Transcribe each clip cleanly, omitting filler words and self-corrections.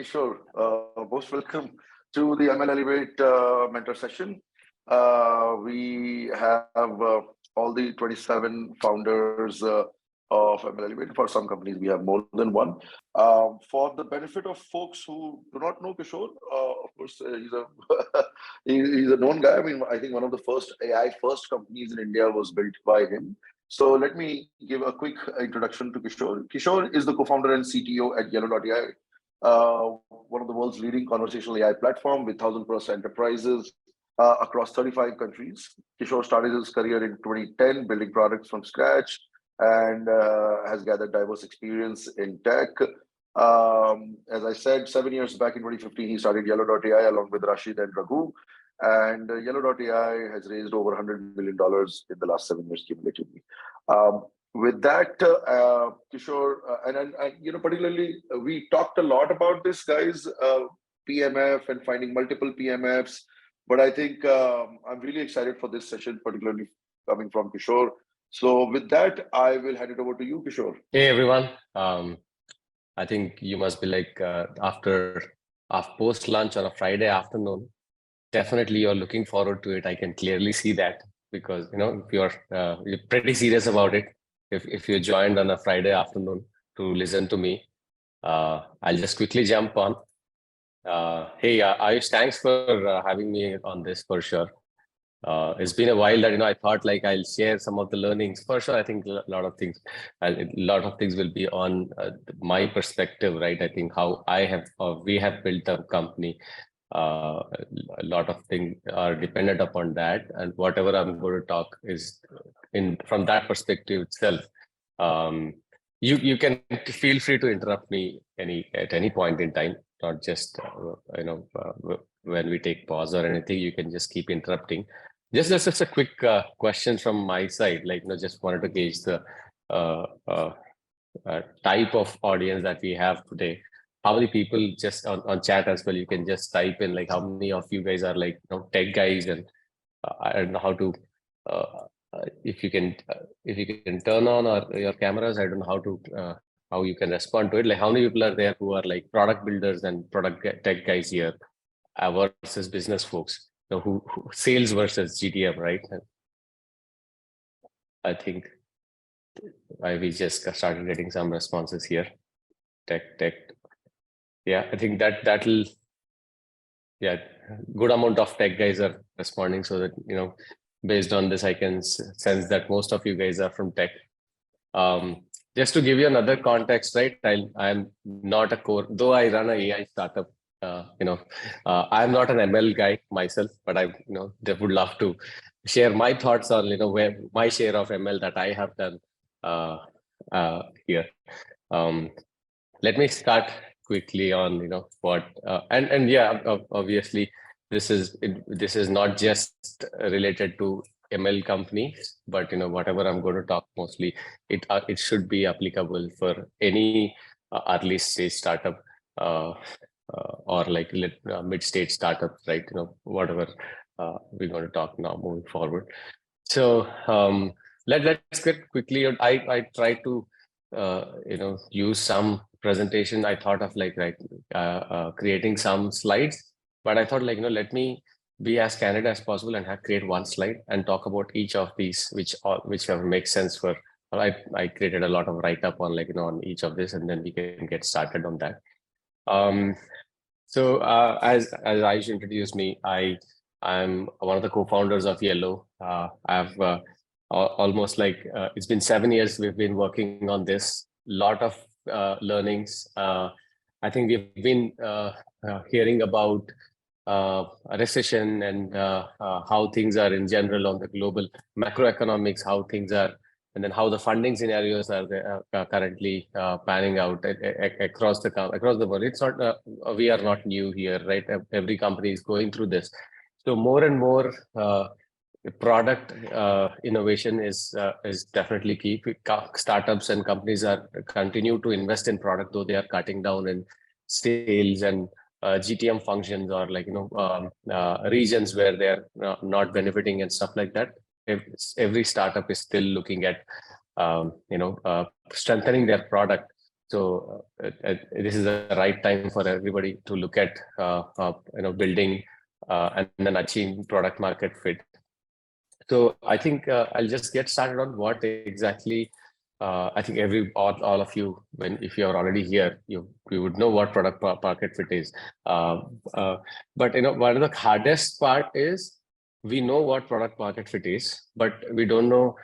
Kishore. Most welcome to the ML Elevate mentor session. We have all the 27 founders of ML Elevate. For some companies, we have more than one. For the benefit of folks who do not know Kishore, of course, he's a known guy. I mean, I think one of the first AI first companies in India was built by him. So let me give a quick introduction to Kishore. Kishore is the co-founder and CTO at Yellow.ai, one of the world's leading conversational AI platform with 1,000 plus enterprises across 35 countries. Kishore started his career in 2010, building products from scratch, and has gathered diverse experience in tech. As I said, 7 years back in 2015, he started Yellow.ai along with Rashid and Raghu. And Yellow.ai has raised over $100 million in the last 7 years cumulatively. With that, Kishore, and particularly, we talked a lot about this, guys, PMF and finding multiple PMFs. But I think I'm really excited for this session, particularly coming from Kishore. So with that, I will hand it over to you, Kishore. Hey, everyone. I think you must be like after post-lunch on a Friday afternoon. Definitely, you're looking forward to it. I can clearly see that because if you're pretty serious about it. If you joined on a Friday afternoon to listen to me, I'll just quickly jump on. Hey, Ayush, thanks for having me on this for sure. It's been a while that I thought like I'll share some of the learnings for sure. I think a lot of things will be on my perspective, right? I think how we have built a company. A lot of things are dependent upon that, and whatever I'm going to talk is from that perspective itself. You can feel free to interrupt me at any point in time, not just when we take pause or anything. You can just keep interrupting. Just a quick question from my side, just wanted to gauge the type of audience that we have today. How many people just on chat as well? You can just type in like how many of you guys are like tech guys, and I don't know how to if you can turn on your cameras. I don't know how you can respond to it. Like how many people are there who are like product builders and product tech guys here versus business folks? Who sales versus GTM, right? And I think we just started getting some responses here. Tech. Yeah, I think that'll. Yeah, good amount of tech guys are responding, so that based on this, I can sense that most of you guys are from tech. Just to give you another context, right? I'm not a core, though I run an AI startup. I'm not an ML guy myself, but I they would love to share my thoughts on where my share of ML that I have done here. Let me start quickly on what and yeah, obviously this is not just related to ML companies, but whatever I'm going to talk mostly it should be applicable for any early stage startup or like mid-stage startup, right? Whatever we're going to talk now moving forward. So let's get quickly. I try to use some presentation. I thought of creating some slides, but I thought let me be as candid as possible and create one slide and talk about each of these, whichever makes sense for. I created a lot of write-up on on each of this, and then we can get started on that. So as Ayush introduced me, I'm one of the co-founders of Yellow. I've almost it's been 7 years we've been working on this. Lot of learnings. I think we've been hearing about a recession and how things are in general on the global macroeconomics, how things are, and then how the funding scenarios are currently panning out across the world. It's not we are not new here, right? Every company is going through this. So more and more product innovation is definitely key. Startups and companies continue to invest in product, though they are cutting down in sales and GTM functions or regions where they are not benefiting and stuff like that. Every startup is still looking at strengthening their product So this is the right time for everybody to look at building and then achieving product market fit. So I think I'll just get started on what exactly. I think all of you, if you are already here, you would know what product market fit is. Uh, uh, but one of the hardest part is we know what product market fit is, but we don't know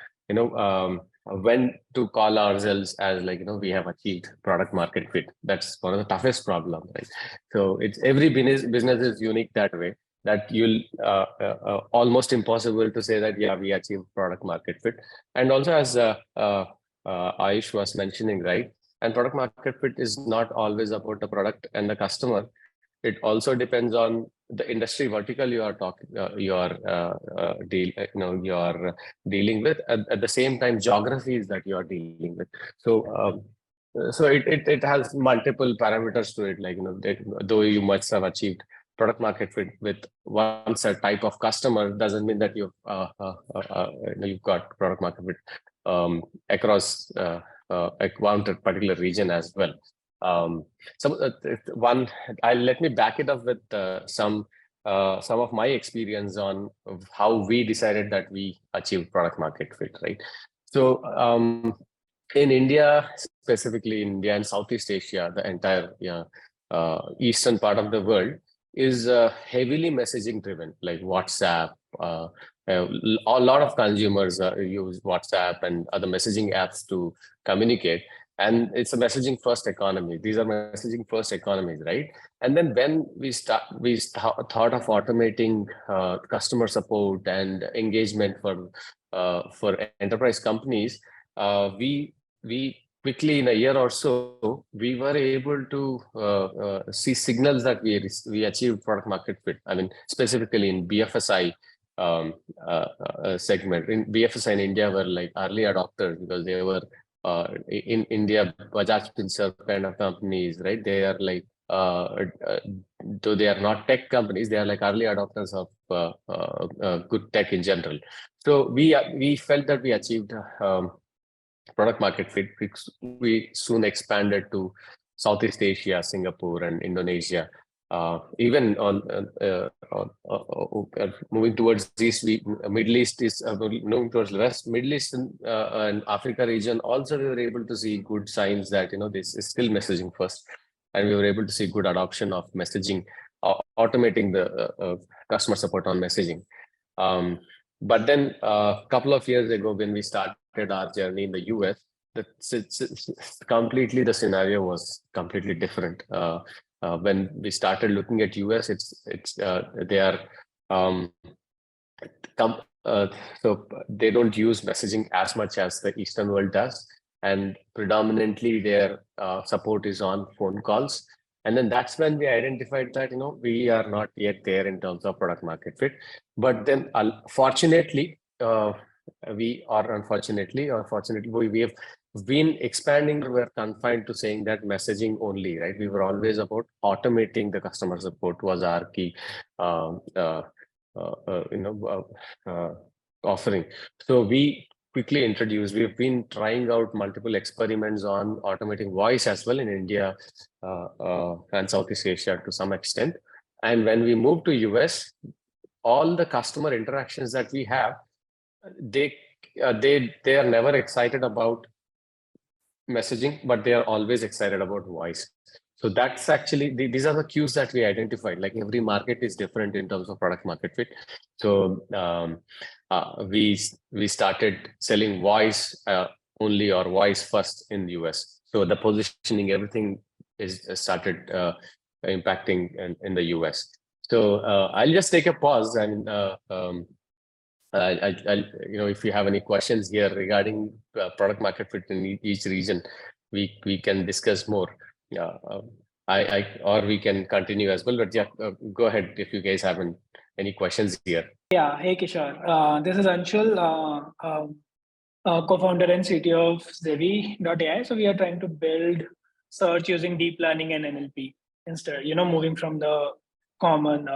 when to call ourselves as we have achieved product market fit. That's one of the toughest problems, right? So it's every business is unique that way, that you'll almost impossible to say that we achieve product market fit. And also, as Ayush was mentioning, right, and product market fit is not always about the product and the customer. It also depends on the industry vertical you are talking you are dealing with, at the same time geographies that you are dealing with. So it has multiple parameters to it, though you must have achieved product market fit with one set type of customer, doesn't mean that you've got product market fit across one particular region as well. Let me back it up with some of my experience on how we decided that we achieved product market fit, right? So in India, specifically India and Southeast Asia, the entire eastern part of the world is heavily messaging driven, like WhatsApp. A lot of consumers use WhatsApp and other messaging apps to communicate, and it's a messaging first economy. These are messaging first economies, right? And then when we thought of automating customer support and engagement for enterprise companies, we quickly, in a year or so, we were able to see signals that we achieved product market fit. I mean, specifically in BFSI segment. In BFSI in India were like early adopters, because they were in India, Bajaj Finserv kind of companies, right? They are like, though they are not tech companies, they are like early adopters of good tech in general. So we felt that we achieved product market fit. We soon expanded to Southeast Asia, Singapore, and Indonesia. Even on moving towards East, Middle East is moving towards West. Middle East and Africa region also, we were able to see good signs that this is still messaging first, and we were able to see good adoption of messaging, automating the customer support on messaging. But then a couple of years ago, when we started our journey in the US, completely the scenario was completely different. When we started looking at US, they are so they don't use messaging as much as the Eastern world does, and predominantly their support is on phone calls. And then that's when we identified that we are not yet there in terms of product market fit. But then fortunately, we are unfortunately or fortunately, we have been expanding. We're confined to saying that messaging only, right? We were always about automating the customer support was our key offering. So we quickly introduced, we've been trying out multiple experiments on automating voice as well in India and Southeast Asia to some extent. And when we moved to US, all the customer interactions that we have, they are never excited about messaging, but they are always excited about voice. So that's actually, these are the cues that we identified. Like every market is different in terms of product market fit. So we started selling voice only or voice first in the US. So the positioning, everything is started impacting in the US. So I'll just take a pause and if you have any questions here regarding product market fit in each region, we can discuss more. Or we can continue as well. But yeah, go ahead if you guys have any questions here. Yeah. Hey, Kishore. This is Anshul, co-founder and CTO of Zevi.ai. So we are trying to build search using deep learning and NLP instead, moving from the common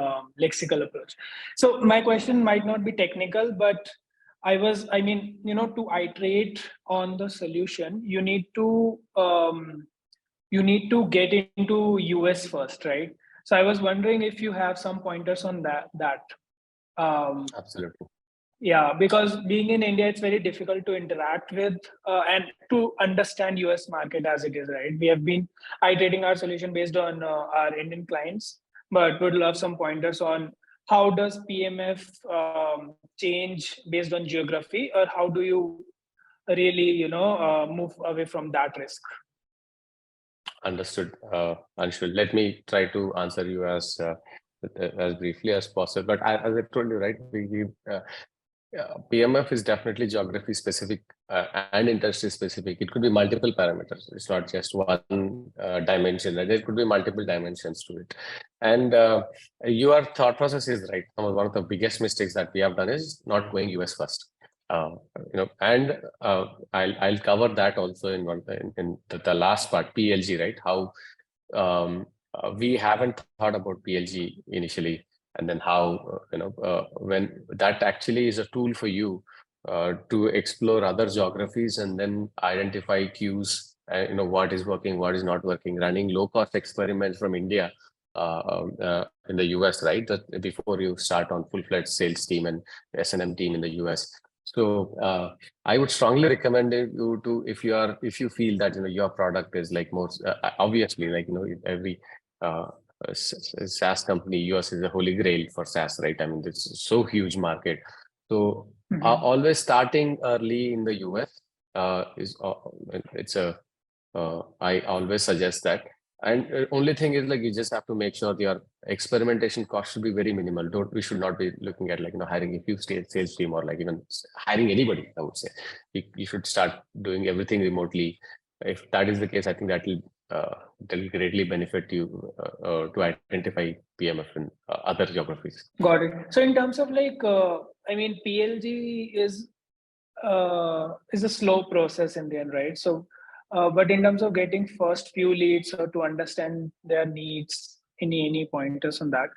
lexical approach. So my question might not be technical, but to iterate on the solution, you need to you need to get into US first, right? So I was wondering if you have some pointers on that. Absolutely. Yeah, because being in India, it's very difficult to interact with and to understand US market as it is, right? We have been iterating our solution based on our Indian clients, but would love some pointers on how does PMF change based on geography, or how do you really, move away from that risk? Understood. Anshul, let me try to answer you as briefly as possible. But as I told you, right, PMF is definitely geography specific and industry specific. It could be multiple parameters. It's not just one dimension. Right? There could be multiple dimensions to it. And your thought process is right. One of the biggest mistakes that we have done is not going US first. And I'll cover that also in the last part, PLG, right? How we haven't thought about PLG initially, and then how when that actually is a tool for you to explore other geographies and then identify cues, what is working, what is not working, running low cost experiments from India in the US, right? That before you start on full-fledged sales team and S&M team in the US. So I would strongly recommend you to, if you feel that your product is like most obviously, like every SaaS company, US is a holy grail for SaaS, right? I mean, it's so huge market. So always starting early in the US I always suggest that. And only thing is, like, you just have to make sure your experimentation cost should be very minimal. We should not be looking at, like, hiring a few sales team, or like even hiring anybody. I would say you should start doing everything remotely. If that is the case, I think that will greatly benefit you to identify PMF in other geographies. Got it. So in terms of like, PLG is a slow process in the end, right? So, but in terms of getting first few leads or to understand their needs, any pointers on that?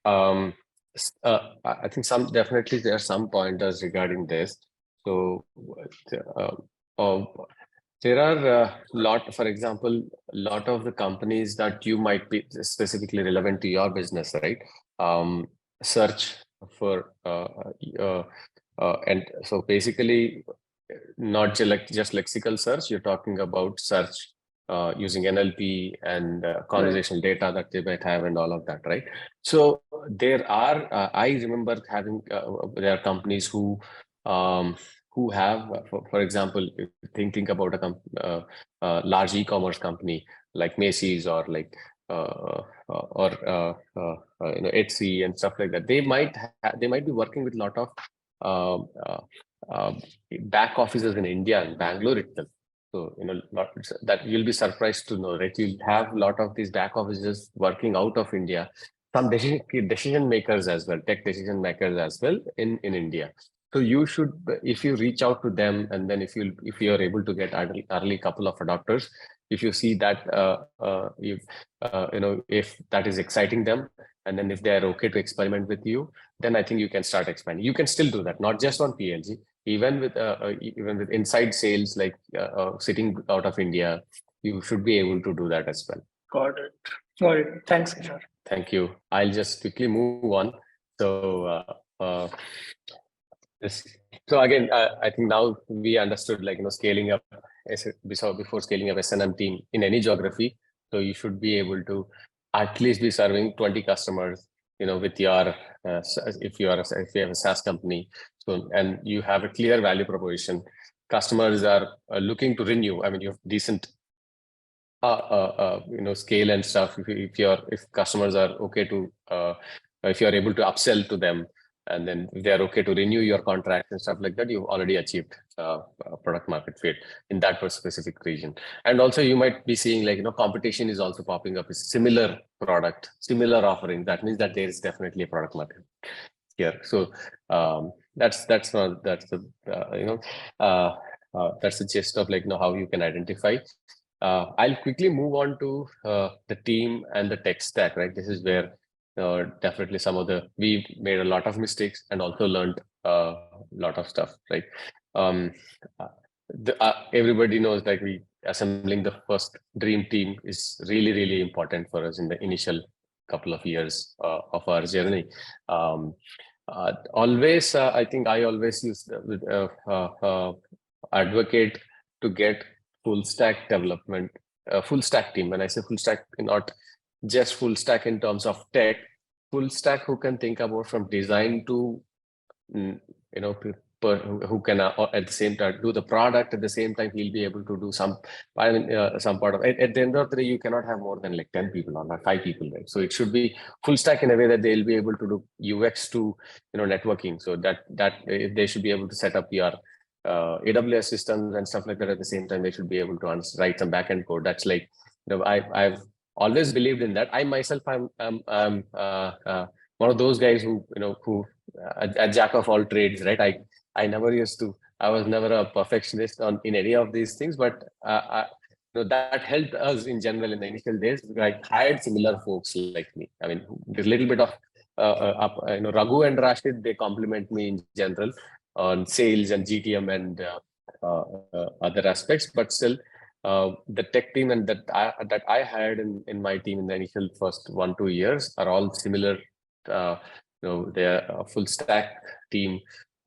I think definitely there are some pointers regarding this. So there are for example, a lot of the companies that you might be specifically relevant to your business, right? Search for and so basically not just lexical search. You're talking about search using NLP and conversational data that they might have and all of that, right? So there are, I remember having, there are companies who have, for example, think about a large e-commerce company like Macy's or like Etsy and stuff like that. They might be working with a lot of back offices in India and Bangalore itself. So, that you'll be surprised to know, right? You'll have a lot of these back offices working out of India, some decision makers as well, tech decision makers as well in India. So you should, if you reach out to them, and then if you are able to get early couple of adopters, if you see that if that is exciting them, and then if they are okay to experiment with you, then I think you can start expanding. You can still do that, not just on PLG, even with inside sales, like sitting out of India, you should be able to do that as well. Got it. Thanks, Kishore. Thank you. I'll just quickly move on. So so again, I think now we understood, like, scaling up. Before scaling up S&M team in any geography, so you should be able to at least be serving 20 customers, with your if you have a SaaS company. So, and you have a clear value proposition. Customers are looking to renew. I mean, you have decent scale and stuff. If customers are okay to if you are able to upsell to them, and then if they are okay to renew your contract and stuff like that, you've already achieved product market fit in that specific region. And also you might be seeing, like, competition is also popping up with similar product, similar offering. That means that there is definitely a product market here. So that's the gist of, like, how you can identify. I'll quickly move on to the team and the tech stack, right? This is where definitely we made a lot of mistakes and also learned a lot of stuff, right? everybody knows like we assembling the first dream team is really, really important for us in the initial couple of years of our journey. Always, I think I always use advocate to get full stack development, full stack team. When I say full stack, not just full stack in terms of tech, full stack who can think about from design to who can at the same time do the product. At the same time, he'll be able to do some part of it. At the end of the day, you cannot have more than like 10 people or 5 people, right? So it should be full stack in a way that they'll be able to do UX to networking. So that they should be able to set up your AWS systems and stuff like that. At the same time, they should be able to write some backend code. That's like, I've always believed in that. I myself, I'm one of those guys who a jack of all trades, right? I was never a perfectionist in any of these things, but that helped us in general in the initial days. I hired similar folks like me. I mean, there's a little bit of Raghu and Rashid, they complement me in general on sales and GTM and other aspects, but still the tech team and that I hired in my team in the initial first 1-2 years are all similar. They're a full stack team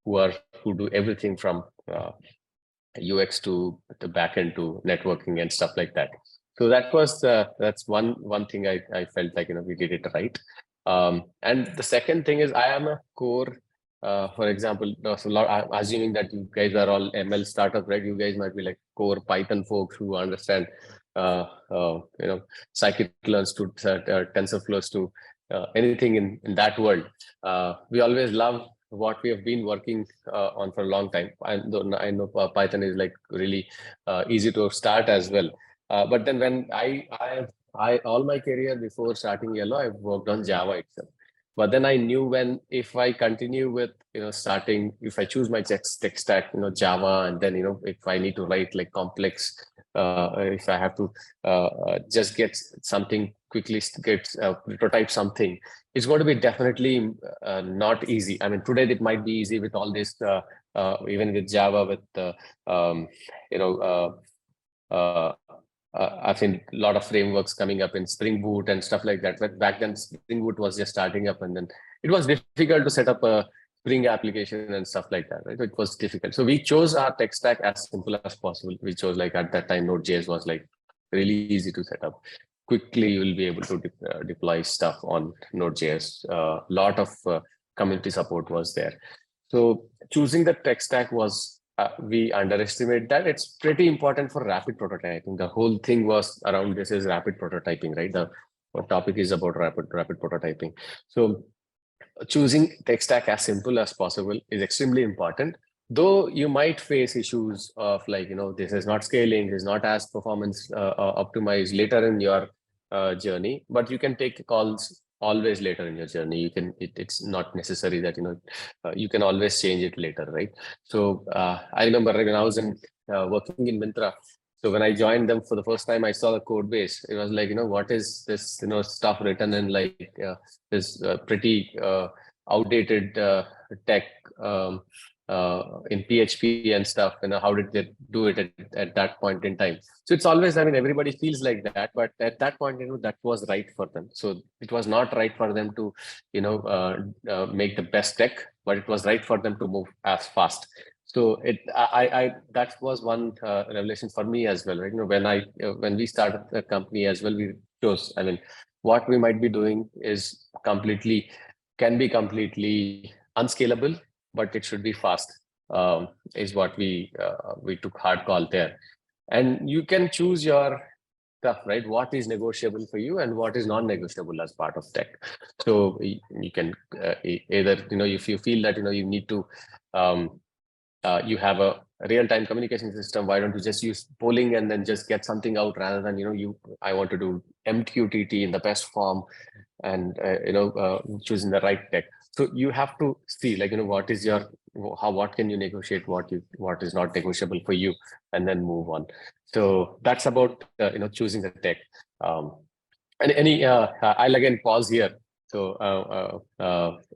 who do everything from UX to the backend to networking and stuff like that. So that's one thing I felt like we did it right. And the second thing is I am a core. For example, I'm assuming that you guys are all ML startup, right? You guys might be like core Python folks who understand scikit-learns to TensorFlows to anything in that world. We always love what we have been working on for a long time. I know Python is like really easy to start as well. But then when I all my career before starting Yellow, I've worked on Java itself. But then I knew if I continue with if I choose my tech stack, Java, and then if I need to write like complex, if I have to just get something quickly, prototype something, it's going to be definitely not easy. I mean, today it might be easy with all this, even with Java, with I've seen a lot of frameworks coming up in Spring Boot and stuff like that. But back then, Spring Boot was just starting up, and then it was difficult to set up a Spring application and stuff like that. Right? So it was difficult. So we chose our tech stack as simple as possible. We chose like at that time, Node.js was like really easy to set up. Quickly, you will be able to deploy stuff on Node.js. A lot of community support was there. So choosing the tech stack was. We underestimate that. It's pretty important for rapid prototyping. The whole thing was around this is rapid prototyping, right? The topic is about rapid prototyping. So choosing tech stack as simple as possible is extremely important. Though you might face issues of like, this is not scaling, this is not as performance optimized later in your journny, but you can take calls always later in your journey. You can it's not necessary that you can always change it later, right? So I remember when I was working in Myntra, so when I joined them for the first time, I saw the code base. It was like, what is this stuff written in like this pretty outdated tech in PHP and stuff, how did they do it at that point in time? So it's always, I mean, everybody feels like that, but at that point, that was right for them. So it was not right for them to, make the best tech, but it was right for them to move as fast. So that was one revelation for me as well, right? When we started the company as well, we chose, I mean, what we might be doing can be completely unscalable, but it should be fast, is what we took hard call there. And you can choose your stuff, right? What is negotiable for you and what is non-negotiable as part of tech. So you can either, if you feel that, you need to, you have a real-time communication system, why don't you just use polling and then just get something out rather than, I want to do MQTT in the best form and, choosing the right tech. So you have to see like, what is what can you negotiate, what is not negotiable for you, and then move on. So that's about, choosing the tech. And I'll again pause here. So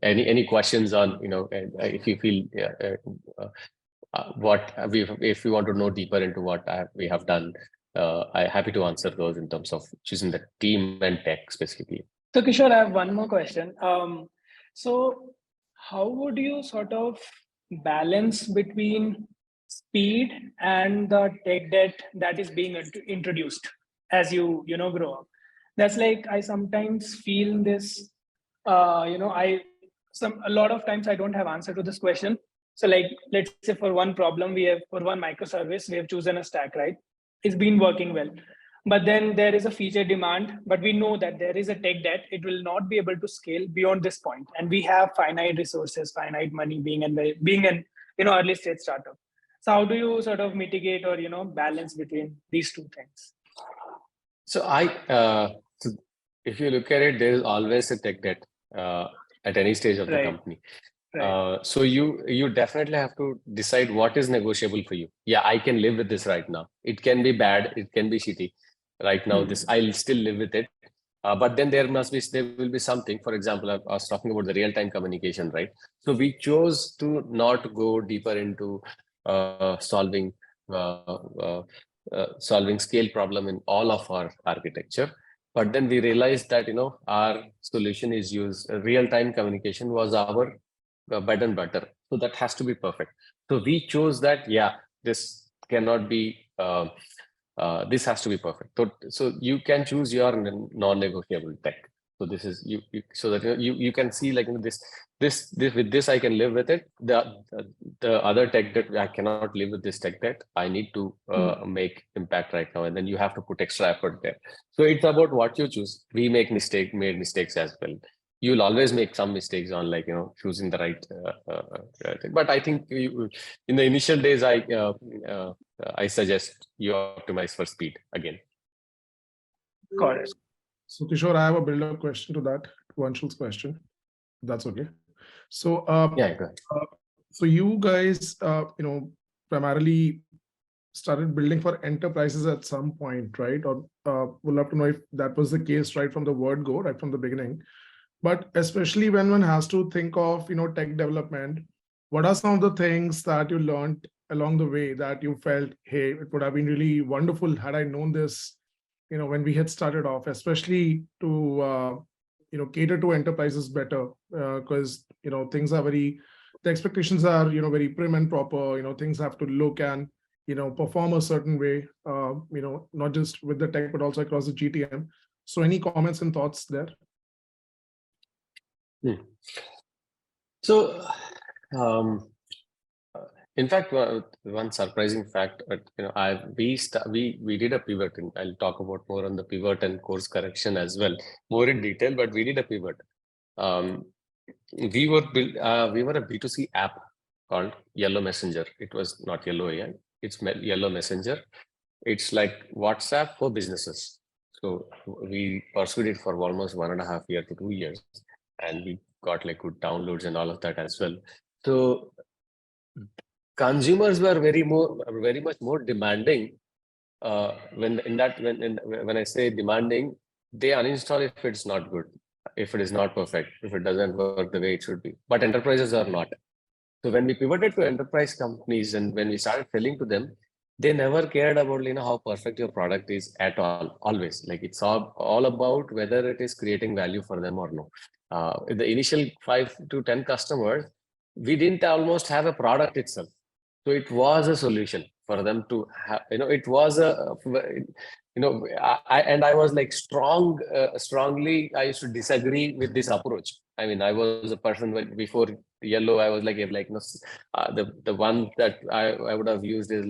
any questions on, if you feel if we want to know deeper into what we have done, I'm happy to answer those in terms of choosing the team and tech specifically. So Kishore, I have one more question. So how would you sort of balance between speed and the tech debt that is being introduced as you grow up? That's like, I sometimes feel this, a lot of times I don't have answer to this question. So like, let's say for one problem for one microservice, we have chosen a stack, right? It's been working well. But then there is a feature demand, but we know that there is a tech debt. It will not be able to scale beyond this point. And we have finite resources, finite money being an early stage startup. So how do you sort of mitigate or, balance between these two things? So if you look at it, there is always a tech debt at any stage of the Right. company. Right. So you definitely have to decide what is negotiable for you. Yeah, I can live with this right now. It can be bad, it can be shitty. Right now, this I'll still live with it. But then there will be something. For example, I was talking about the real-time communication, right? So we chose to not go deeper into solving scale problem in all of our architecture. But then we realized that our solution is real-time communication was our bread and butter. So that has to be perfect. So we chose that. Yeah, this cannot be. This has to be perfect. So you can choose your non-negotiable tech. So this is so that you can see like this with this I can live with it. The other tech that I cannot live with this tech that I need to make impact right now, and then you have to put extra effort there. So it's about what you choose. We made mistakes as well. You'll always make some mistakes on choosing the right thing. But I think in the initial days, I suggest you optimize for speed again. Got it. So Kishore, I have a build-up question to that, to Anshul's question. If that's okay. So Yeah, go ahead. So you guys, primarily started building for enterprises at some point, right? Or we'll have to know if that was the case right from the word go, right from the beginning. But especially when one has to think of, tech development, what are some of the things that you learned along the way that you felt, hey, it would have been really wonderful had I known this, when we had started off, especially to, cater to enterprises better, because, things are the expectations are, very prim and proper, things have to look and, perform a certain way, not just with the tech, but also across the GTM. So any comments and thoughts there? So, in fact, one surprising fact, we did a pivot, and I'll talk about more on the pivot and course correction as well, more in detail. But we did a pivot. We were a B2C app called Yellow Messenger. It was not Yellow AI. It's Yellow Messenger. It's like WhatsApp for businesses. So we pursued it for almost 1.5 years to 2 years, and we got like good downloads and all of that as well. So consumers were very much more demanding. When I say demanding, they uninstall if it's not good, if it is not perfect, if it doesn't work the way it should be. But enterprises are not. So when we pivoted to enterprise companies and when we started selling to them, they never cared about how perfect your product is at all. Always, like it's all about whether it is creating value for them or no. The initial 5 to 10 customers, we didn't almost have a product itself. So it was a solution for them to have. It was I was like strongly. I used to disagree with this approach. I mean, I was a person before Yellow. I was the one that I would have used is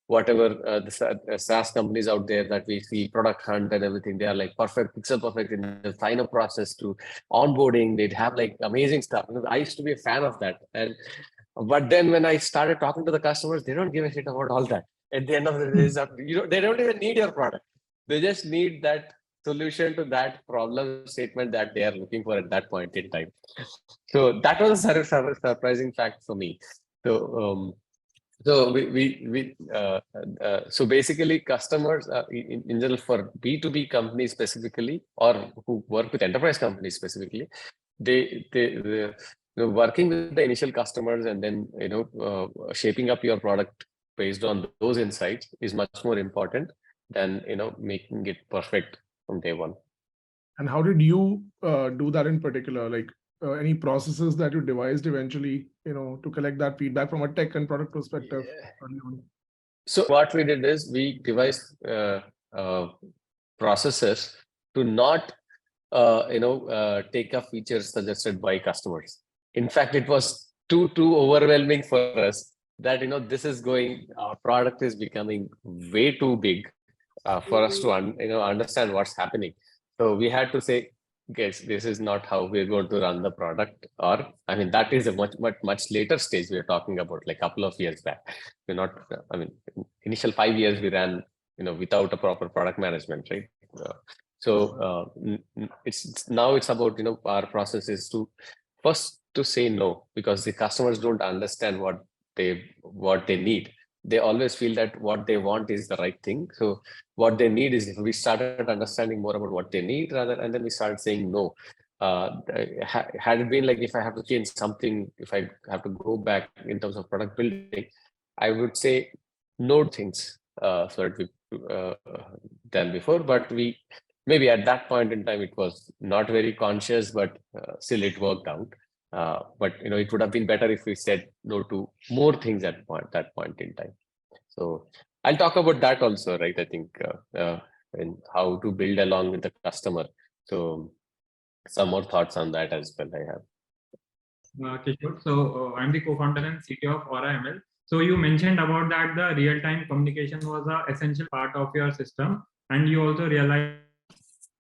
whatever the SaaS companies out there that we see, Product Hunt and everything, they are like perfect, pixel perfect in the sign-up process to onboarding. They'd have like amazing stuff. I used to be a fan of that. But then when I started talking to the customers, they don't give a shit about all that. At the end of the day, they don't even need your product. They just need that solution to that problem statement that they are looking for at that point in time. So that was a surprising fact for me. So so basically customers in general for B2B companies specifically, or who work with enterprise companies specifically, they working with the initial customers and then, shaping up your product based on those insights is much more important than, making it perfect from day one. And how did you do that in particular? Like any processes that you devised eventually, to collect that feedback from a tech and product perspective? So what we did is we devised processes to not, take up features suggested by customers. In fact, it was too overwhelming for us that, this is our product is becoming way too big for us to understand what's happening. So we had to say, guys, this is not how we're going to run the product. Or, that is a much later stage we're talking about, like a couple of years back. We're not, initial 5 years we ran, without a proper product management, right? It's about, our process is to first to say no, because the customers don't understand what they need. They always feel that what they want is the right thing. So what they need is, if we started understanding more about what they need and then we started saying no. Had it been like, if I have to change something, if I have to go back in terms of product building, I would say no things than before. But maybe at that point in time, it was not very conscious, but still it worked out. But it would have been better if we said no to more things at that point in time. So I'll talk about that also, right? I think and how to build along with the customer. So some more thoughts on that as well I have. Kishore, so I'm the co-founder and CTO of Aura ML. So you mentioned about that the real-time communication was an essential part of your system, and you also realized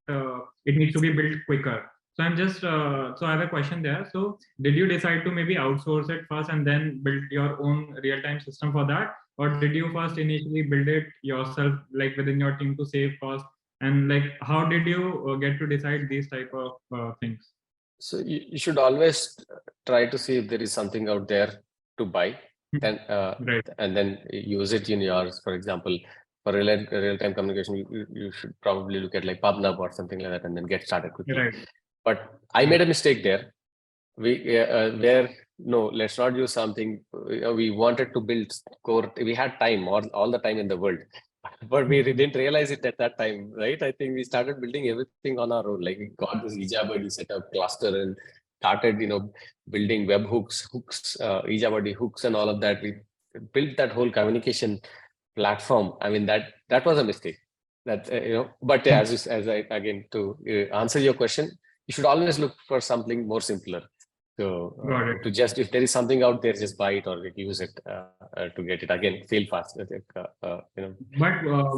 it needs to be built quicker. So I'm just, so I have a question there. So did you decide to maybe outsource it first and then build your own real-time system for that? Or did you first initially build it yourself, like within your team to save cost? And like, how did you get to decide these type of things? So you should always try to see if there is something out there to buy, then Right. and then use it in yours. For example, for real-time communication, you should probably look at like PubNub or something like that, and then get started quickly. Right. But I made a mistake there. Let's not use something. We wanted to build core. We had time, all the time in the world, but we didn't realize it at that time, right? I think we started building everything on our own. Like we got this EJabody setup cluster and started, building web hooks, EJabody hooks, and all of that. We built that whole communication platform. That was a mistake. That but as I again to answer your question, you should always look for something more simpler. So to just, if there is something out there, just buy it or use it to get it. Again, fail fast. But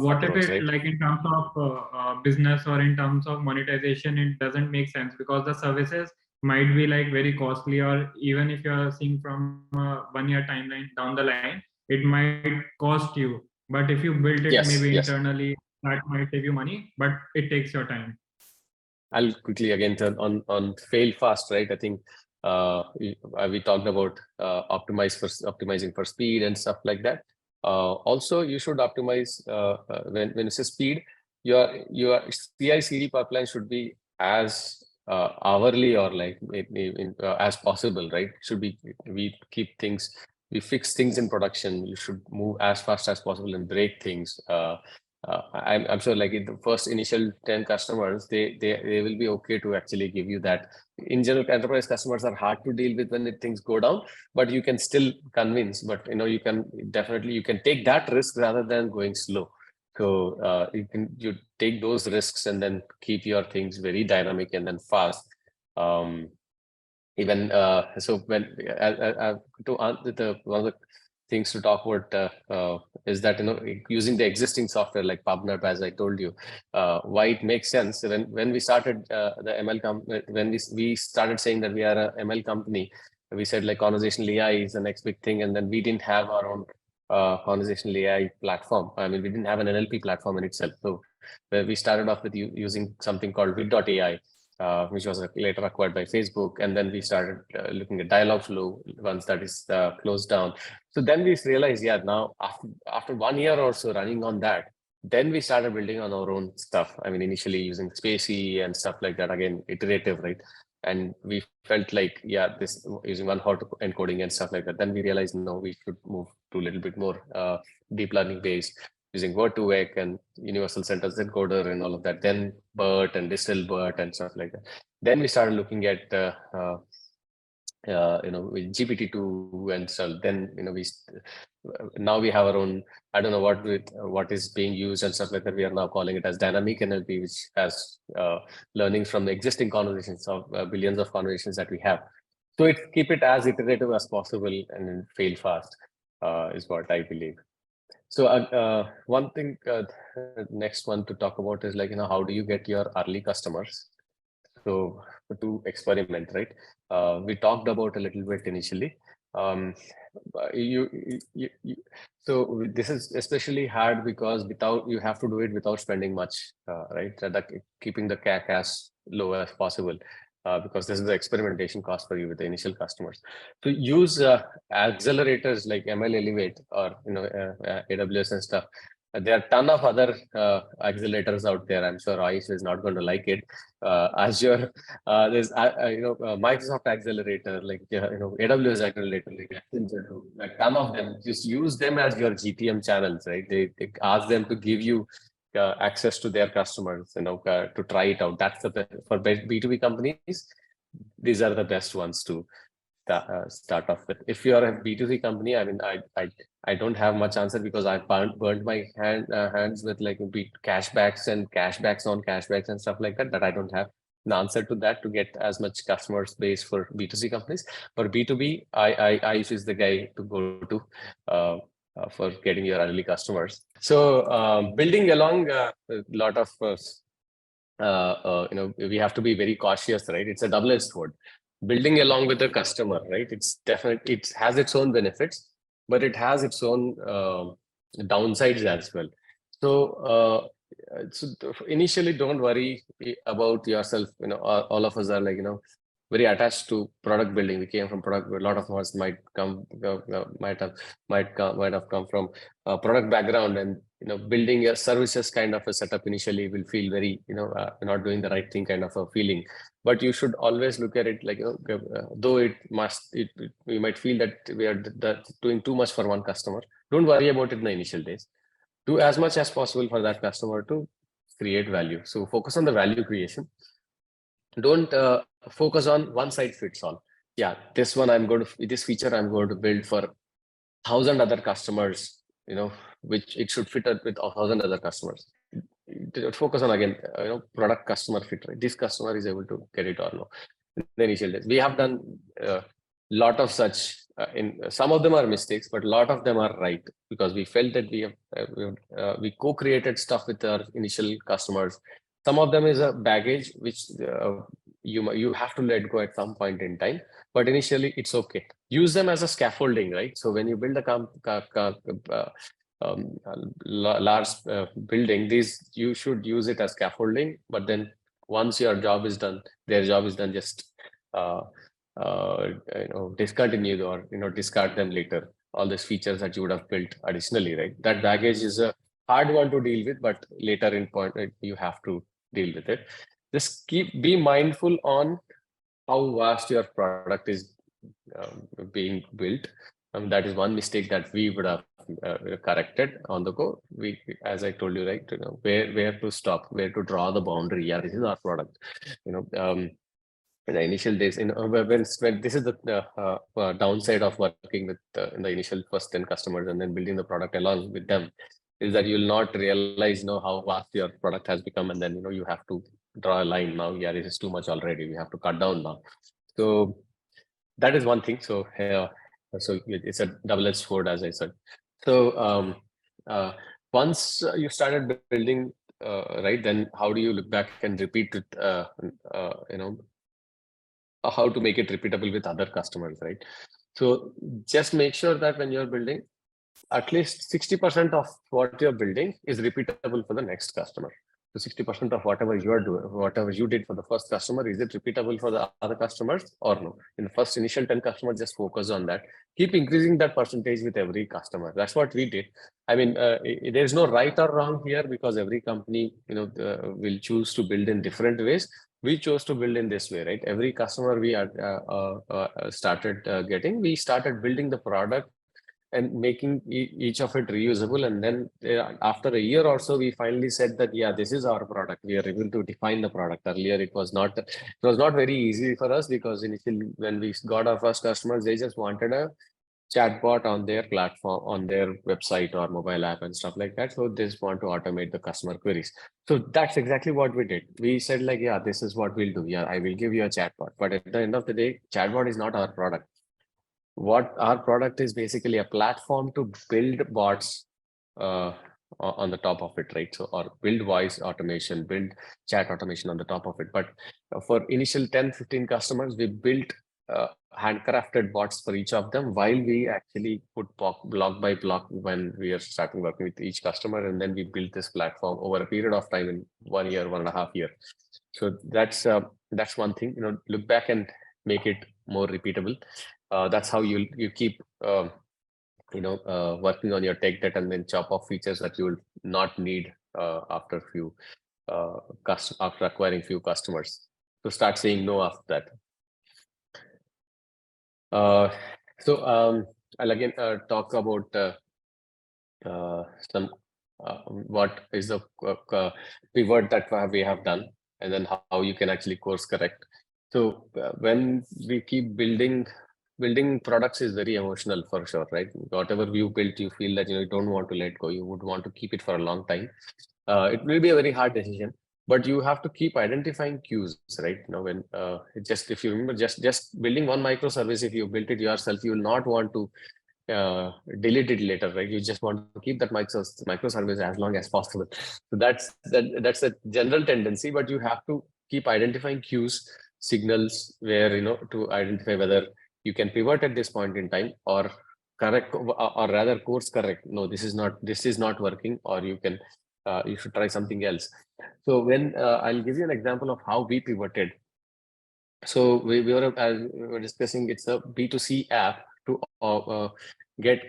what if it, right? Like in terms of business or in terms of monetization, it doesn't make sense because the services might be like very costly, or even if you're seeing from a 1 year timeline down the line, it might cost you. But if you build it internally, that might save you money, but it takes your time. I'll quickly again turn on fail fast, right? I think we talked about optimizing for speed and stuff like that. Also, you should optimize when you say speed, your CI/CD pipeline should be as hourly or like as possible, right? Should be, we fix things in production. You should move as fast as possible and break things. I'm sure like in the first initial 10 customers, they will be okay to actually give you that. In general, enterprise customers are hard to deal with when things go down, but you can still convince, but you can take that risk rather than going slow. So you take those risks and then keep your things very dynamic and then fast. Even so when to answer one of the things to talk about is that using the existing software like PubNub, as I told you, why it makes sense. When we started the ML company, when we started saying that we are a ML company, we said like conversational AI is the next big thing, and then we didn't have our own conversational AI platform. We didn't have an NLP platform in itself. So we started off with using something called Vid.ai, which was later acquired by Facebook. And then we started looking at Dialogflow once that is closed down. So then we realized, now after 1 year or so running on that, then we started building on our own stuff. Initially using Spacey and stuff like that, again, iterative, right? And we felt like, yeah, this using one hot encoding and stuff like that. Then we realized, no, we should move to a little bit more deep learning based, using word2vec and universal sentence encoder and all of that. Then BERT and distill BERT and stuff like that. Then we started looking at with GPT-2 and so then now we have our own, I don't know what is being used and stuff like that. We are now calling it as dynamic NLP, which has learning from the existing conversations of billions of conversations that we have. So keep it as iterative as possible and then fail fast is what I believe. So one thing, next one to talk about is like, how do you get your early customers? So to experiment, right? We talked about a little bit initially. So this is especially hard because you have to do it without spending much, right? Keeping the CAC as low as possible. Because this is the experimentation cost for you with the initial customers. So use accelerators like ML Elevate or AWS and stuff. There are a ton of other accelerators out there. I'm sure Ayush is not going to like it. Azure, there's Microsoft Accelerator, like AWS Accelerator, like ton of them. Just use them as your GTM channels, right? They ask them to give you access to their customers, to try it out. That's the best for B2B companies. These are the best ones to start off with. If you are a B2C company, I mean, I don't have much answer because I burned my hands with like cashbacks and cashbacks on cashbacks and stuff like that. That I don't have an answer to that to get as much customers base for B2C companies. For B2B, I is the guy to go to for getting your early customers. So building along a lot of we have to be very cautious, right? It's a double-edged sword. Building along with the customer, right? It has its own benefits, but it has its own downsides as well. So initially, don't worry about yourself. All of us are like very attached to product building. We came from product. A lot of us might have come from a product background, and building a services kind of a setup initially will feel very not doing the right thing kind of a feeling. But you should always look at it like though we might feel that we are doing too much for one customer. Don't worry about it in the initial days. Do as much as possible for that customer to create value. So focus on the value creation. Don't focus on one size fits all. Yeah, this feature I'm going to build for 1,000 other customers, which it should fit with 1,000 other customers. Focus on again, product customer fit, right? This customer is able to get it or no. In the initial days, we have done a lot of such. In some of them are mistakes, but a lot of them are right because we felt that we co-created stuff with our initial customers. Some of them is a baggage which you have to let go at some point in time, but initially it's okay. Use them as a scaffolding, right? So when you build a large building, you should use it as scaffolding. But then once your job is done, their job is done, just discontinue or discard them later. All these features that you would have built additionally, right? That baggage is a hard one to deal with, but later in point you have to deal with it. Just be mindful on how vast your product is being built. That is one mistake that we would have corrected on the go. We, as I told you, right, where to stop, where to draw the boundary. Yeah, this is our product. In the initial days, when this is the downside of working with in the initial first 10 customers and then building the product along with them, is that you'll not realize how vast your product has become, and then you have to draw a line now. Yeah, this is too much already. We have to cut down now. So that is one thing. So so it's a double-edged sword, as I said. So once you started building, right, then how do you look back and repeat it? How to make it repeatable with other customers, right? So just make sure that when you're building, at least 60% of what you're building is repeatable for the next customer. So 60% of whatever you are doing, whatever you did for the first customer, is it repeatable for the other customers or no? In the first initial 10 customers, just focus on that. Keep increasing that percentage with every customer. That's what we did. I mean, there's no right or wrong here because every company, will choose to build in different ways. we chose to build in this way, right? Every customer we started getting, we started building the product and making each of it reusable. And then after a year or so, we finally said that, yeah, this is our product. We are able to define the product. Earlier, it was not very easy for us, because initially when we got our first customers, they just wanted a chatbot on their platform, on their website or mobile app and stuff like that. So they just want to automate the customer queries. So that's exactly what we did. We said like, yeah, this is what we'll do. Yeah, I will give you a chatbot. But at the end of the day, chatbot is not our product. What our product is basically a platform to build bots on the top of it, right? So, or build voice automation, build chat automation on the top of it. But for initial 10, 15 customers, we built handcrafted bots for each of them, while we actually put block by block when we are starting working with each customer. And then we built this platform over a period of time in 1 year, 1.5 years. So that's one thing, look back and make it more repeatable. That's how you keep working on your tech debt, and then chop off features that you will not need after acquiring few customers. So start saying no after that. I'll again talk about some what is the pivot that we have done, and then how you can actually course correct. So when we keep building products is very emotional for sure, right? Whatever you built, you feel that you don't want to let go. You would want to keep it for a long time. It will be a very hard decision, but you have to keep identifying cues, right? When if you remember, just building one microservice, if you built it yourself, you will not want to delete it later, right? You just want to keep that microservice as long as possible. So that's a general tendency, but you have to keep identifying cues, signals, where to identify whether you can pivot at this point in time, or correct, or rather course correct. No, this is not working, or you should try something else. So when I'll give you an example of how we pivoted. So we were discussing, it's a B2C app to get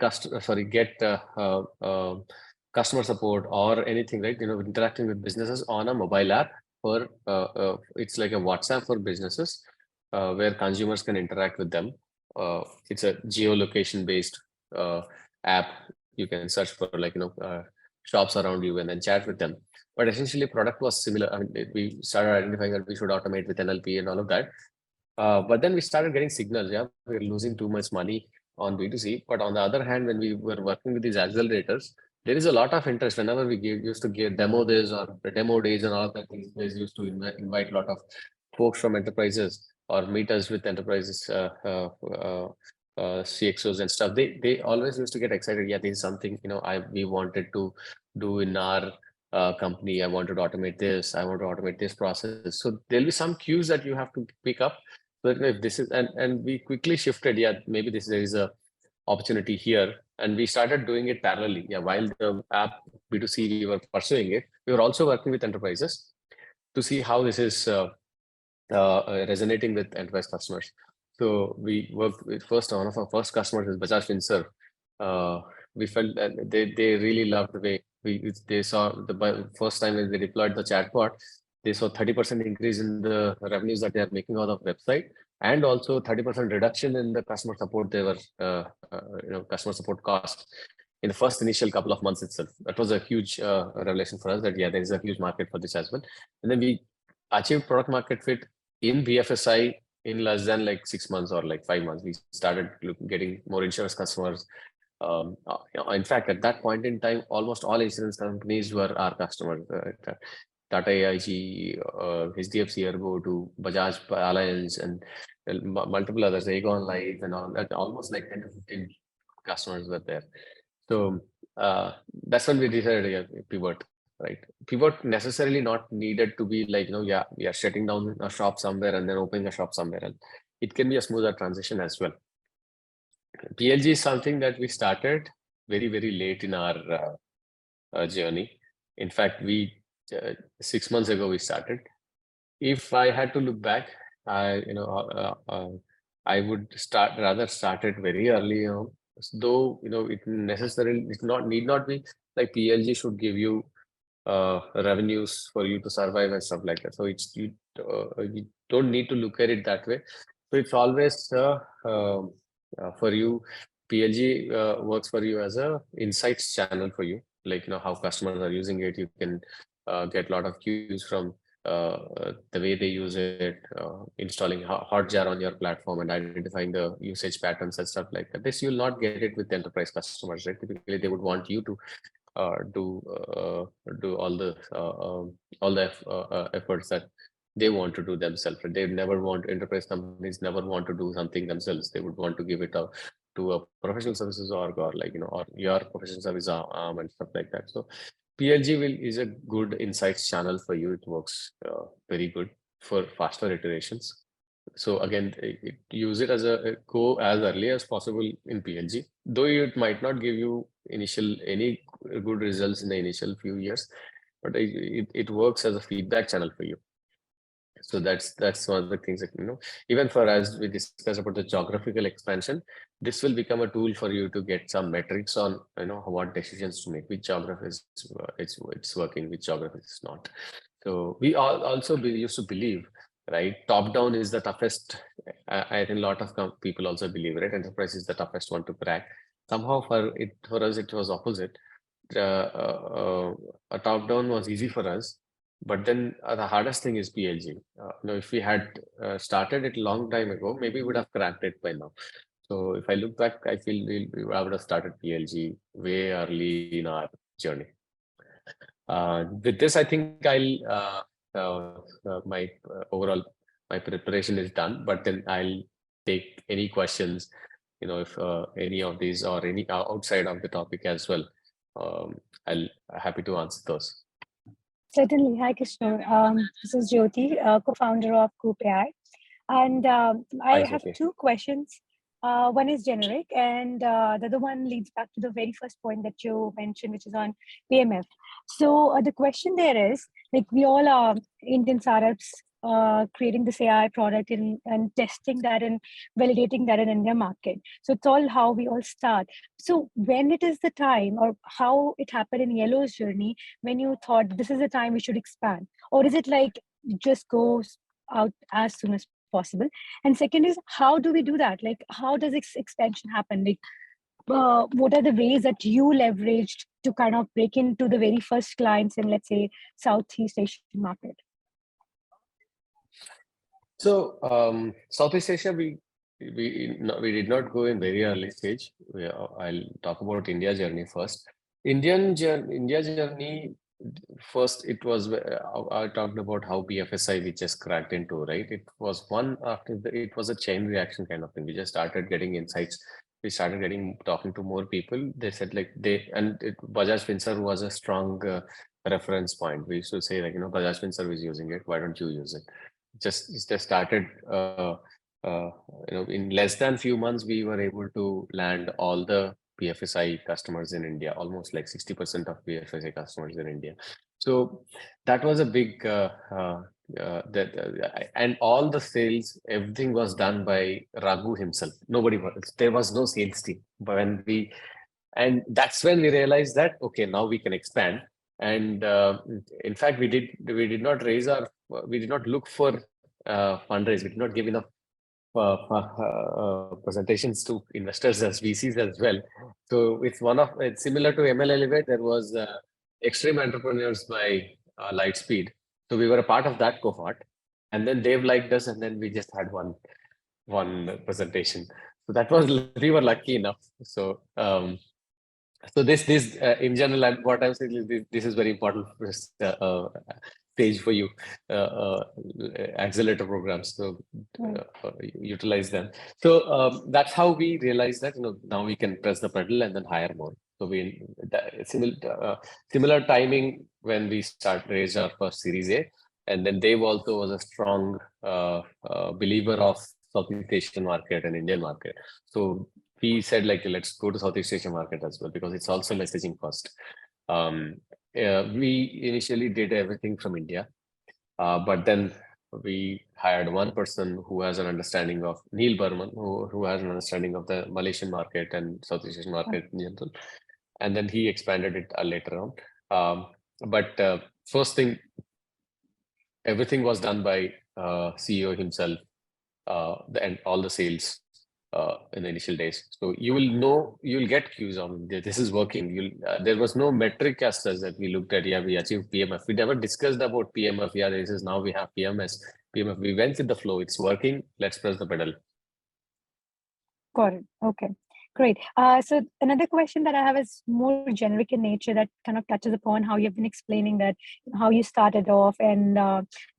customer support or anything, right? Interacting with businesses on a mobile app. For it's like a WhatsApp for businesses, where consumers can interact with them. It's a geolocation based app. You can search for shops around you and then chat with them. But essentially, product was similar. I mean, we started identifying that we should automate with NLP and all of that. But then we started getting signals. Yeah, we're losing too much money on B2C. But on the other hand, when we were working with these accelerators, there is a lot of interest. Whenever we used to give demo days or demo days and all that, these guys used to invite a lot of folks from enterprises or meet us with enterprises, CXOs and stuff. They always used to get excited. Yeah, this is something we wanted to do in our company. I wanted to automate this. I want to automate this process. So there'll be some cues that you have to pick up. But if this is, and we quickly shifted. Yeah, maybe there is a opportunity here, and we started doing it parallelly. Yeah, while the app B2C we were pursuing it, we were also working with enterprises to see how this is resonating with enterprise customers. So we worked with one of our first customers is Bajaj Finserv. We felt that they really loved the way they saw the first time when they deployed the chatbot. They saw 30% increase in the revenues that they are making out of website, and also 30% reduction in the customer support. They were customer support costs in the first initial couple of months itself. That was a huge revelation for us, that yeah, there is a huge market for this as well. And then we achieved product market fit in BFSI in less than 6 months or 5 months. We started getting more insurance customers. In fact, at that point in time, almost all insurance companies were our customers. Tata AIG, HDFC Ergo to Bajaj Alliance, and multiple others, Aegon Life and all that. Almost 10 to 15 customers were there. So that's when we decided to pivot. Right, pivot necessarily not needed to be yeah, we are shutting down a shop somewhere and then opening a shop somewhere else. It can be a smoother transition as well. PLG is something that we started very, very late in our journey. In fact, 6 months ago we started. If I had to look back, I would started very early on. Though it need not be PLG should give you revenues for you to survive and stuff like that. So you don't need to look at it that way. So it's always for you. PLG works for you as a insights channel for you, like how customers are using it. You can get a lot of cues from the way they use it, installing Hotjar on your platform and identifying the usage patterns and stuff like that. This you'll not get it with enterprise customers, right? Typically, they would want you to do all the efforts that they want to do themselves. They never want enterprise companies never want to do something themselves. They would want to give it to a professional services org or or your professional service arm and stuff like that. So PLG is a good insights channel for you. It works very good for faster iterations. So again, use it as go as early as possible in PLG, though it might not give you any good results in the initial few years, but it works as a feedback channel for you. So that's one of the things that even for as we discussed about the geographical expansion, this will become a tool for you to get some metrics on what decisions to make, which geographies it's working, which geographies it's not. So we also used to believe, right, top down is the toughest. I think a lot of people also believe, right, enterprise is the toughest one to crack. Somehow for us it was opposite. A top down was easy for us. But then the hardest thing is PLG. If we had started it a long time ago, maybe we would have cracked it by now. So if I look back, I feel we would have started PLG way early in our journey. With this, I think my overall preparation is done. But then I'll take any questions, if any of these or any outside of the topic as well. I'll happy to answer those. Certainly. Hi, Kishore. This is Jyoti, co-founder of Coop AI. And I have two questions. One is generic, and the other one leads back to the very first point that you mentioned, which is on PMF. So the question there is, like, we all are Indian startups creating this AI product and testing that and validating that in India market. So it's all how we all start. So when it is the time, or how it happened in Yellow's journey, when you thought this is the time we should expand, or is it like just go out as soon as possible? And second is, how do we do that? Like, how does expansion happen? Like, what are the ways that you leveraged to kind of break into the very first clients in, let's say, Southeast Asian market? So Southeast Asia, we did not go in very early stage. I'll talk about India journey first. India journey first. It was I talked about how BFSI we just cracked into, right? It was one after it was a chain reaction kind of thing. We just started getting insights. We started talking to more people. They said Bajaj Finserv was a strong reference point. We used to say Bajaj Finserv is using it. Why don't you use it? Just started in less than few months we were able to land all the BFSI customers in India, almost like 60% of BFSI customers in India. So that was a big and all the sales, everything was done by Raghu himself. There was no sales team. But and that's when we realized that okay, now we can expand. And in fact, we did not look for fundraise. We did not give enough presentations to investors as VCs as well. So it's similar to ML Elevate. There was Extreme Entrepreneurs by Lightspeed. So we were a part of that cohort, and then they've liked us, and then we just had one presentation. So we were lucky enough. So so this in general, what I'm saying is this is very important stage for you, accelerator programs. So utilize them. So that's how we realized that now we can press the pedal and then hire more. So similar timing when we raised our first Series A, and then Dave also was a strong believer of Southeast Asian market and Indian market. So we said let's go to Southeast Asian market as well, because it's also messaging first. We initially did everything from India, but then we hired one person who has an understanding of Neil Burman, who has an understanding of the Malaysian market and Southeast Asian market in general. And then he expanded it later on. But first thing, everything was done by CEO himself, and all the sales in the initial days. So you'll get cues on this is working. There was no metric as such that we looked at. Yeah, we achieved PMF. We never discussed about PMF. Yeah, this is now we have PMS. PMF. We went with the flow. It's working. Let's press the pedal. Got it. Okay, great. So another question that I have is more generic in nature, that kind of touches upon how you've been explaining that how you started off and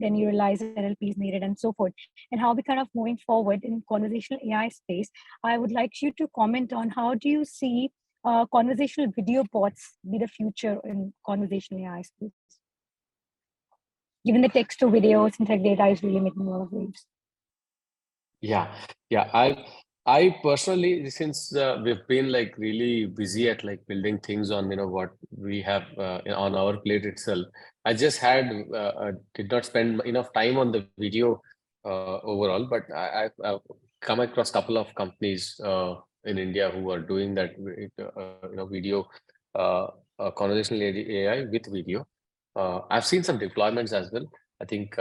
then you realize NLP is needed and so forth, and how we kind of moving forward in conversational AI space. I would like you to comment on how do you see conversational video bots be the future in conversational AI space, given the text to video synthetic data is really making a lot of waves. Yeah. I personally, since we've been like really busy at like building things on what we have on our plate itself, I just did not spend enough time on the video overall. But I've come across a couple of companies in India who are doing that video conversational AI with video. I've seen some deployments as well. I think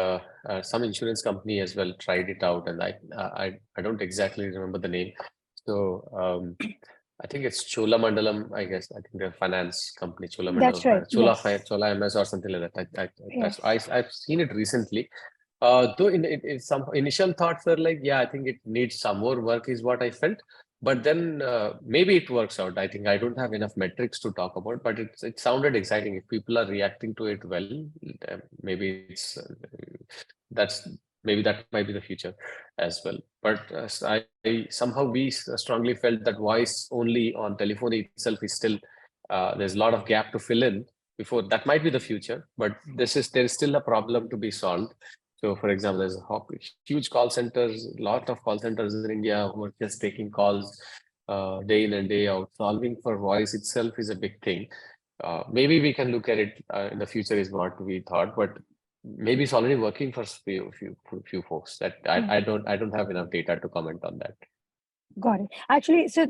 some insurance company as well tried it out, and I don't exactly remember the name. So I think it's Cholamandalam, I guess. I think the finance company, Cholamandalam. That's right. Chola MS or something like that. Yes. I've seen it recently. Though in some initial thoughts were like, yeah, I think it needs some more work is what I felt. But then maybe it works out. I think I don't have enough metrics to talk about, but it sounded exciting. If people are reacting to it well, maybe that might be the future as well. But somehow we strongly felt that voice only on telephony itself is still there's a lot of gap to fill in before that might be the future. But there is still a problem to be solved. So, for example, there's huge call centers, a lot of call centers in India who are just taking calls day in and day out. Solving for voice itself is a big thing. Maybe we can look at it in the future is what we thought, but maybe it's already working for few folks. That I don't have enough data to comment on that. Got it. Actually, so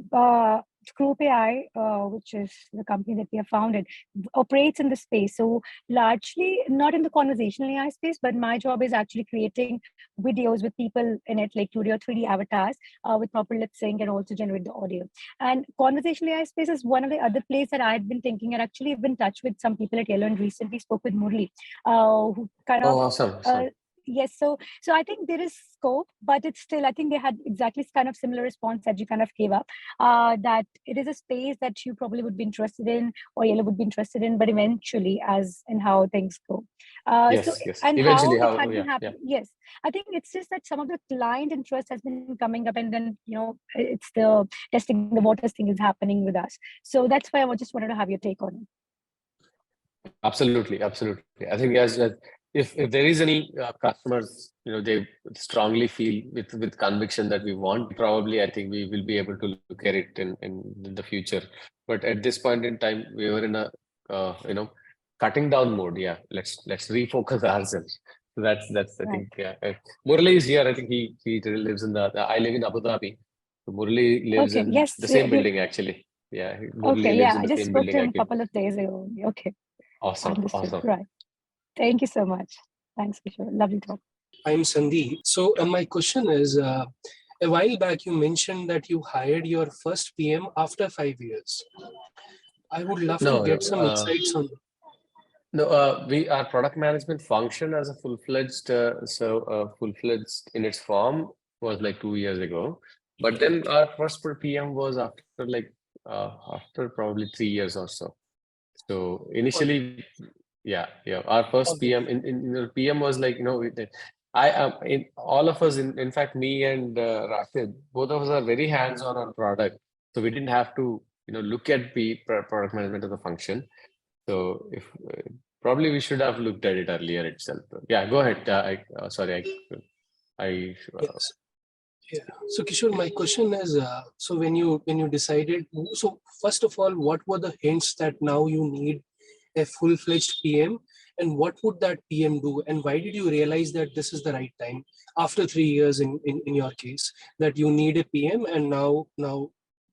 Group AI, which is the company that we have founded, operates in the space. So largely not in the conversational AI space, but my job is actually creating videos with people in it, like 2D or 3D avatars with proper lip sync and also generate the audio. And conversational AI space is one of the other places that I've been thinking, and actually been in touch with some people at Yellow and recently spoke with Murli, who kind of... Awesome. Yes, so I think there is scope, but it's still, I think they had exactly kind of similar response that you kind of gave up, that it is a space that you probably would be interested in or Yellow would be interested in, but eventually as in how things go. Yes. And eventually how it had been happening. Yes, I think it's just that some of the client interest has been coming up, and then, it's the testing the waters thing is happening with us. So that's why I just wanted to have your take on it. Absolutely. I think if there is any customers, they strongly feel with conviction that we want, probably I think we will be able to look at it in the future. But at this point in time, we were in a cutting down mode. Yeah, let's refocus ourselves. So that's I think Murali is here. I think he lives in I live in Abu Dhabi. So Murali lives in the same building actually. Yeah. Murali lives in the I just spoke to him a couple of days ago. Okay. Awesome. Right. Thank you so much. Thanks, Kishore. Lovely talk. I'm Sandeep. So my question is, a while back you mentioned that you hired your first PM after 5 years. I would love to get some insights on that. No, our product management function as a full-fledged, full-fledged in its form was like 2 years ago. But then our first PM was after probably 3 years or so. So initially, our first PM in PM was like, in all of us, in fact, me and Rashid, both of us are very hands-on on product. So we didn't have to, look at the product management of the function. So if probably we should have looked at it earlier itself. Yeah, go ahead. Yes. Yeah. So Kishore, my question is, so when you decided, so first of all, what were the hints that now you need a full-fledged PM, and what would that PM do, and why did you realize that this is the right time after 3 years in your case that you need a PM, and now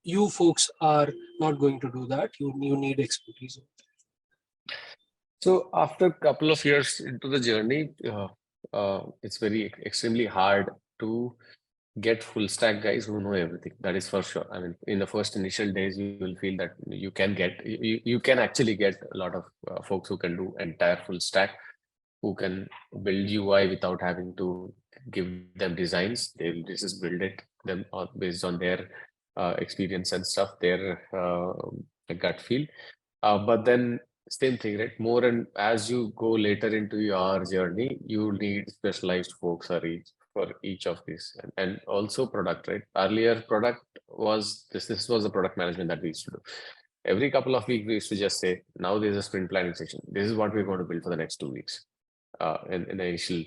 you folks are not going to do that, you need expertise? So after a couple of years into the journey, it's very extremely hard to get full stack guys who know everything. That is for sure. I mean, in the first initial days, you will feel that you can actually get a lot of folks who can do entire full stack, who can build UI without having to give them designs. They will just build it them based on their experience and stuff, their gut feel. But then same thing, right? More and as you go later into your journey, you need specialized folks for each of these, and also product, right? Earlier product was this was the product management that we used to do. Every couple of weeks we used to just say, now there's a sprint planning session. This is what we're going to build for the next 2 weeks in the initial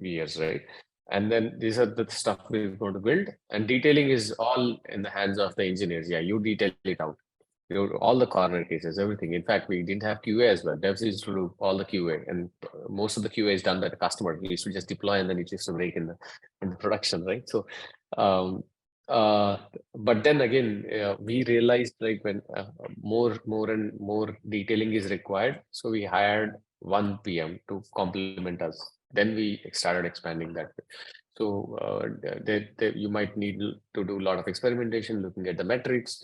years, right? And then these are the stuff we're going to build, and detailing is all in the hands of the engineers. Yeah, you detail it out. All the corner cases, everything. In fact, we didn't have QA as well. Devs used to do all the QA, and most of the QA is done by the customer. We used to just deploy, and then it used to break in the production, right? So, but then again, we realized like when more and more detailing is required, so we hired one PM to complement us. Then we started expanding that way. So you might need to do a lot of experimentation, looking at the metrics.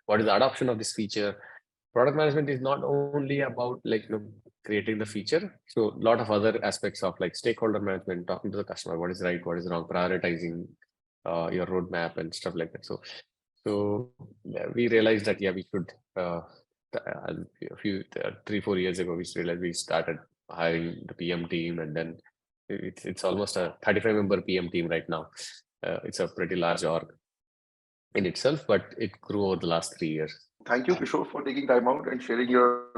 What is the adoption of this feature? Product management is not only about like creating the feature. So a lot of other aspects of like stakeholder management, talking to the customer, what is right, what is wrong, prioritizing your roadmap and stuff like that. So we realized that we should. A few 3-4 years ago, we realized we started hiring the PM team, and then it's almost a 35-member PM team right now. It's a pretty large org in itself, but it grew over the last 3 years. Thank you, Kishore, for taking time out and sharing your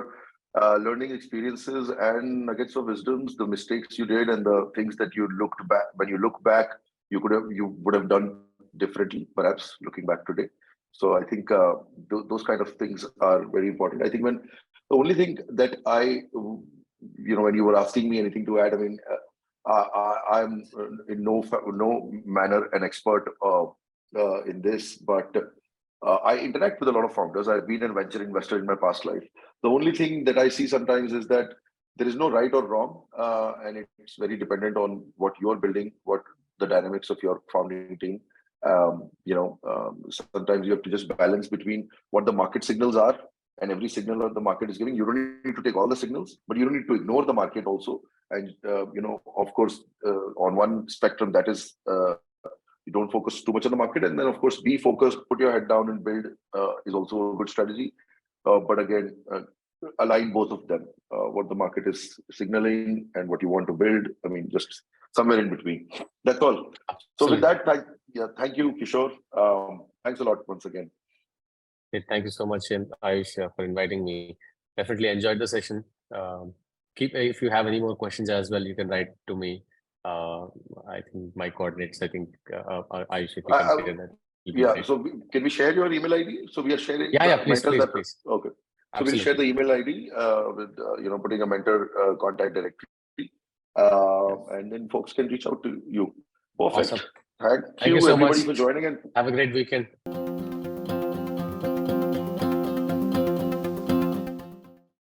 learning experiences and nuggets of wisdoms, the mistakes you did, and the things that you looked back. When you look back, you would have done differently, perhaps looking back today. So I think those kind of things are very important. I think the only thing that when you were asking me anything to add, I mean, I'm in no manner an expert in this, but I interact with a lot of founders. I've been a venture investor in my past life. The only thing that I see sometimes is that there is no right or wrong, and it's very dependent on what you're building, what the dynamics of your founding team. Sometimes you have to just balance between what the market signals are, and every signal that the market is giving. You don't need to take all the signals, but you don't need to ignore the market also. And of course, on one spectrum, that is you don't focus too much on the market, and then of course be focused, put your head down and build is also a good strategy. But again, align both of them, what the market is signaling and what you want to build. I mean, just somewhere in between. That's all. So with that, thank you, Kishore. Thanks a lot once again. Thank you so much, Ayush, for inviting me. Definitely enjoyed the session. If you have any more questions as well, you can write to me. I think my coordinates, I think Ayush, if you can share that. Yeah, so can we share your email ID? So we are sharing. Please. Okay. So Absolutely. we'll share the email ID with putting a mentor contact directory, and then folks can reach out to you. Perfect. Awesome. Thank you so everybody much for joining, and have a great weekend.